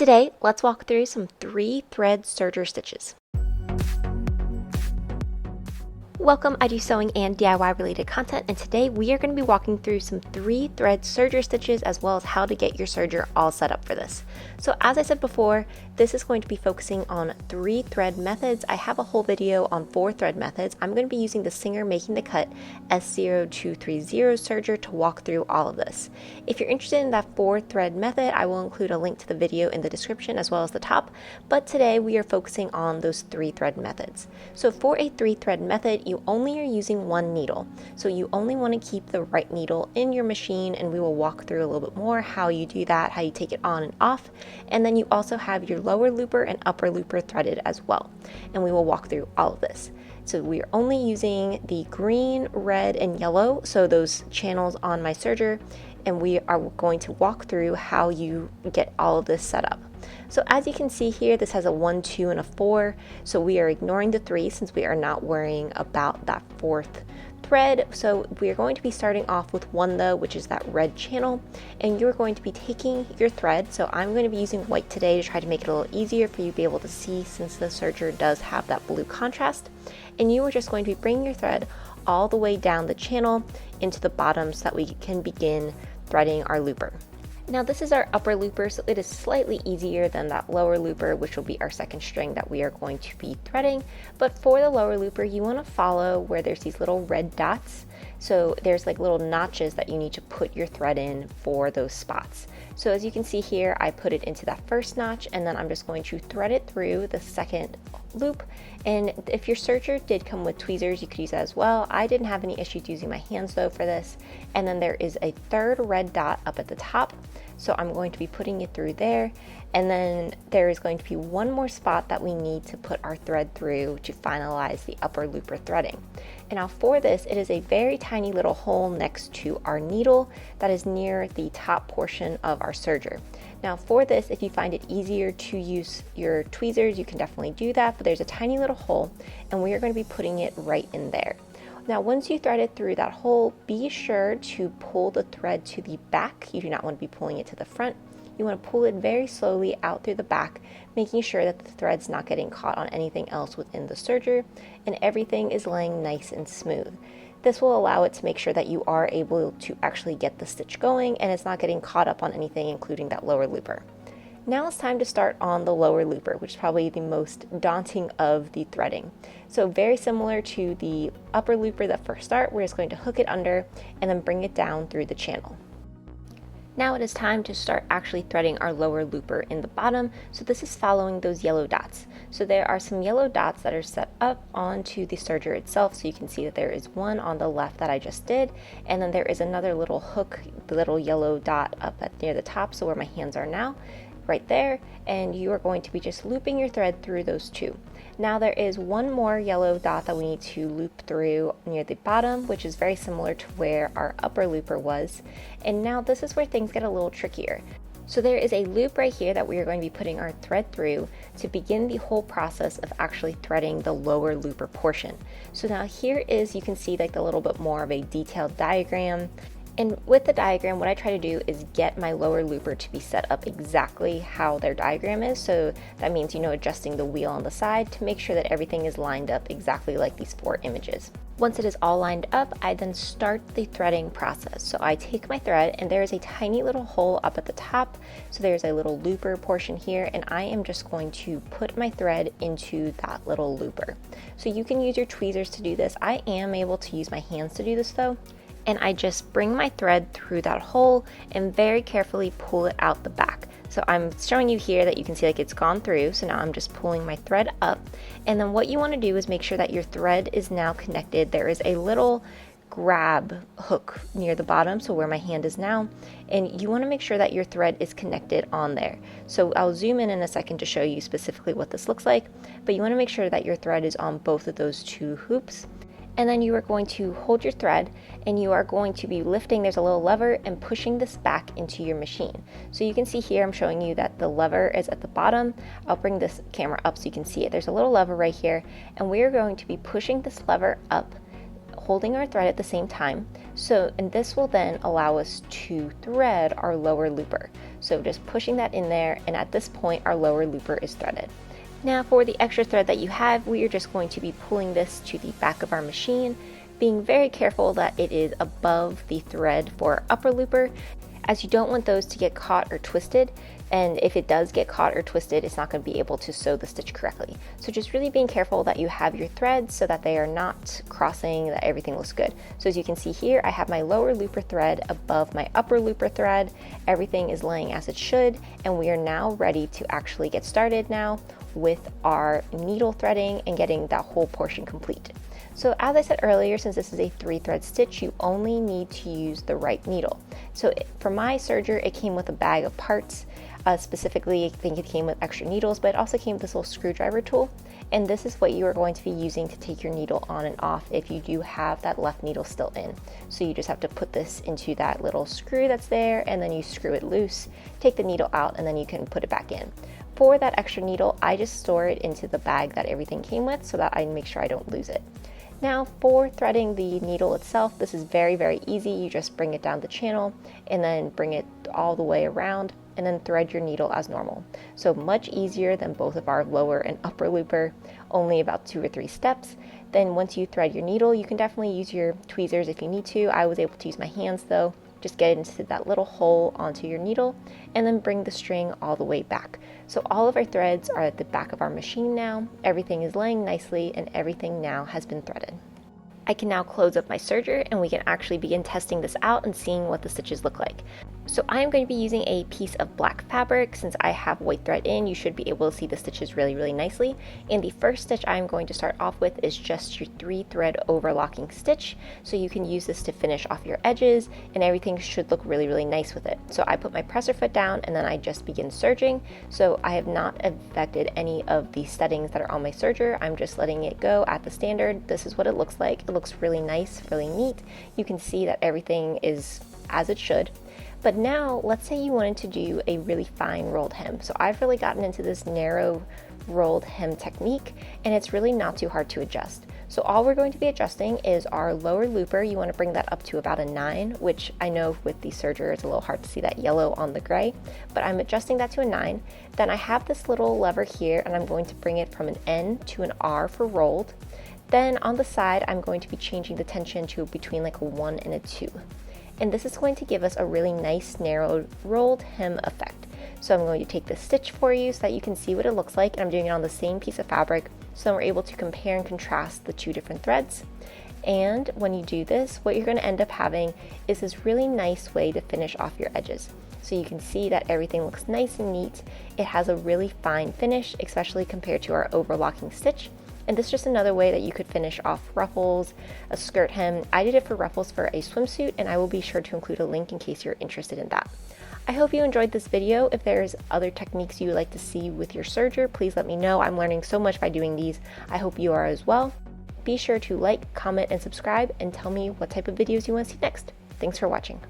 Today, let's walk through some 3-thread serger stitches. Welcome, I do sewing and DIY related content, and today we are going to be walking through some 3-thread serger stitches as well as how to get your serger all set up for this. So as I said before, this is going to be focusing on 3-thread methods. I have a whole video on 4-thread methods. I'm going to be using the Singer Making the Cut S0230 serger to walk through all of this. If you're interested in that 4-thread method, I will include a link to the video in the description as well as the top, but today we are focusing on those 3-thread methods. So for a 3-thread method, you only are using one needle. So you only want to keep the right needle in your machine, and we will walk through a little bit more how you do that, how you take it on and off. And then you also have your lower looper and upper looper threaded as well. And we will walk through all of this. So we are only using the green, red, and yellow, so those channels on my serger, and we are going to walk through how you get all of this set up. So as you can see here, this has a 1, 2, and a 4. So we are ignoring the 3 since we are not worrying about that 4th thread. So we are going to be starting off with 1 though, which is that red channel. And you're going to be taking your thread. So I'm going to be using white today to try to make it a little easier for you to be able to see since the serger does have that blue contrast. And you are just going to be bringing your thread all the way down the channel into the bottom so that we can begin threading our looper. Now this is our upper looper, so it is slightly easier than that lower looper, which will be our second string that we are going to be threading. But for the lower looper, you want to follow where there's these little red dots. So there's like little notches that you need to put your thread in for those spots. So as you can see here, I put it into that first notch, and then I'm just going to thread it through the second loop. And if your serger did come with tweezers, you could use that as well. I didn't have any issues using my hands though for this. And then there is a third red dot up at the top. So I'm going to be putting it through there. And then there is going to be one more spot that we need to put our thread through to finalize the upper looper threading. And now for this, it is a very tiny little hole next to our needle that is near the top portion of our serger. Now for this, if you find it easier to use your tweezers, you can definitely do that, but there's a tiny little hole and we are going to be putting it right in there. Now once you thread it through that hole, be sure to pull the thread to the back. You do not want to be pulling it to the front. You want to pull it very slowly out through the back, making sure that the thread's not getting caught on anything else within the serger and everything is laying nice and smooth. This will allow it to make sure that you are able to actually get the stitch going and it's not getting caught up on anything, including that lower looper. Now it's time to start on the lower looper, which is probably the most daunting of the threading. So very similar to the upper looper that first start, we're just going to hook it under and then bring it down through the channel. Now it is time to start actually threading our lower looper in the bottom. So this is following those yellow dots. So there are some yellow dots that are set up onto the serger itself. So you can see that there is one on the left that I just did. And then there is another little hook, the little yellow dot up near the top. So where my hands are now, right there. And you are going to be just looping your thread through those two. Now there is one more yellow dot that we need to loop through near the bottom, which is very similar to where our upper looper was. And now this is where things get a little trickier. So there is a loop right here that we are going to be putting our thread through to begin the whole process of actually threading the lower looper portion. So now here is, you can see like a little bit more of a detailed diagram. And with the diagram, what I try to do is get my lower looper to be set up exactly how their diagram is. So that means, adjusting the wheel on the side to make sure that everything is lined up exactly like these 4 images. Once it is all lined up, I then start the threading process. So I take my thread and there is a tiny little hole up at the top. So there's a little looper portion here and I am just going to put my thread into that little looper. So you can use your tweezers to do this. I am able to use my hands to do this though. And I just bring my thread through that hole and very carefully pull it out the back. So I'm showing you here that you can see like it's gone through. So now I'm just pulling my thread up. And then what you want to do is make sure that your thread is now connected. There is a little grab hook near the bottom, so where my hand is now, and you want to make sure that your thread is connected on there. So I'll zoom in a second to show you specifically what this looks like, but you want to make sure that your thread is on both of those 2 hoops. And then you are going to hold your thread and you are going to be lifting, there's a little lever, and pushing this back into your machine. So you can see here I'm showing you that the lever is at the bottom. I'll bring this camera up so you can see it. There's a little lever right here and we are going to be pushing this lever up, holding our thread at the same time. And this will then allow us to thread our lower looper. So just pushing that in there, and at this point our lower looper is threaded. Now for the extra thread that you have, we are just going to be pulling this to the back of our machine, being very careful that it is above the thread for our upper looper, as you don't want those to get caught or twisted, and if it does get caught or twisted, it's not going to be able to sew the stitch correctly. So just really being careful that you have your threads so that they are not crossing, that everything looks good. So as you can see here, I have my lower looper thread above my upper looper thread. Everything is laying as it should, and we are now ready to actually get started now with our needle threading and getting that whole portion complete. So as I said earlier, since this is a 3-thread stitch, you only need to use the right needle. So for my serger, it came with a bag of parts. Specifically, I think it came with extra needles, but it also came with this little screwdriver tool. And this is what you are going to be using to take your needle on and off if you do have that left needle still in. So you just have to put this into that little screw that's there, and then you screw it loose, take the needle out, and then you can put it back in. For that extra needle, I just store it into the bag that everything came with so that I make sure I don't lose it. Now for threading the needle itself, this is very, very easy. You just bring it down the channel and then bring it all the way around and then thread your needle as normal. So much easier than both of our lower and upper looper, only about 2 or 3 steps. Then once you thread your needle, you can definitely use your tweezers if you need to. I was able to use my hands though. Just get it into that little hole onto your needle and then bring the string all the way back. So all of our threads are at the back of our machine now. Everything is laying nicely and everything now has been threaded. I can now close up my serger and we can actually begin testing this out and seeing what the stitches look like. So I am going to be using a piece of black fabric. Since I have white thread in, you should be able to see the stitches really, really nicely. And the first stitch I'm going to start off with is just your 3-thread overlocking stitch. So you can use this to finish off your edges and everything should look really, really nice with it. So I put my presser foot down and then I just begin serging. So I have not affected any of the settings that are on my serger. I'm just letting it go at the standard. This is what it looks like. It looks really nice, really neat. You can see that everything is as it should. But now, let's say you wanted to do a really fine rolled hem. So I've really gotten into this narrow rolled hem technique, and it's really not too hard to adjust. So all we're going to be adjusting is our lower looper. You want to bring that up to about a 9, which I know with the serger it's a little hard to see that yellow on the gray, but I'm adjusting that to a 9. Then I have this little lever here, and I'm going to bring it from an N to an R for rolled. Then on the side, I'm going to be changing the tension to between like a 1 and a 2. And this is going to give us a really nice narrowed rolled hem effect. So I'm going to take this stitch for you so that you can see what it looks like, and I'm doing it on the same piece of fabric so we're able to compare and contrast the 2 different threads. And when you do this, what you're going to end up having is this really nice way to finish off your edges. So you can see that everything looks nice and neat. It has a really fine finish, especially compared to our overlocking stitch. And this is just another way that you could finish off ruffles, a skirt hem. I did it for ruffles for a swimsuit, and I will be sure to include a link in case you're interested in that. I hope you enjoyed this video. If there's other techniques you would like to see with your serger, please let me know. I'm learning so much by doing these. I hope you are as well. Be sure to like, comment, and subscribe, and tell me what type of videos you want to see next. Thanks for watching.